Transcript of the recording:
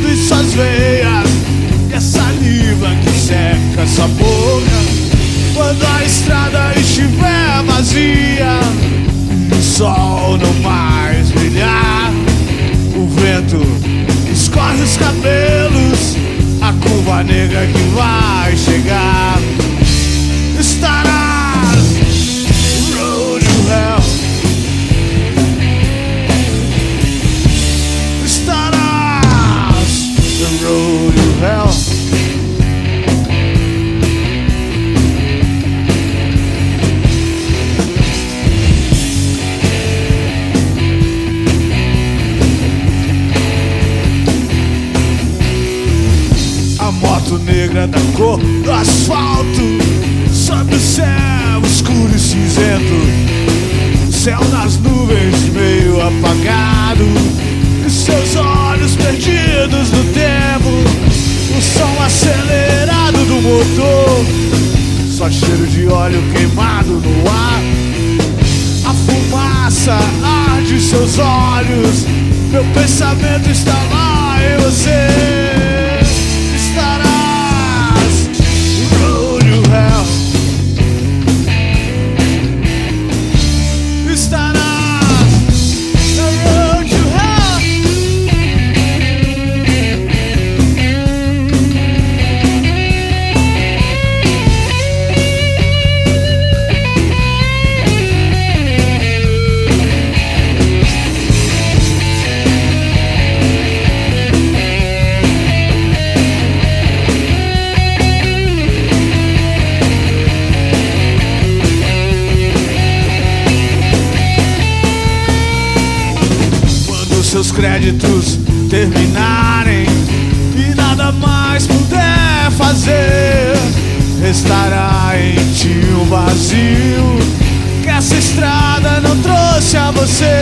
sangue em suas veias e a saliva que seca sua boca. Quando a estrada estiver vazia e o sol não mais brilhar, o vento escorre os cabelos, a curva negra que vai chegar. Estarás road to hell. Estarás the road to hell. A moto negra da cor do asfalto sob o céu escuro e cinzento, céu nas nuvens meio apagado, e seus olhos perdidos no tempo, o som acelerado do motor, só cheiro de óleo queimado no ar. A fumaça arde em seus olhos, meu pensamento está lá em você. Seus créditos terminarem e nada mais puder fazer, restará em ti um vazio que essa estrada não trouxe a você.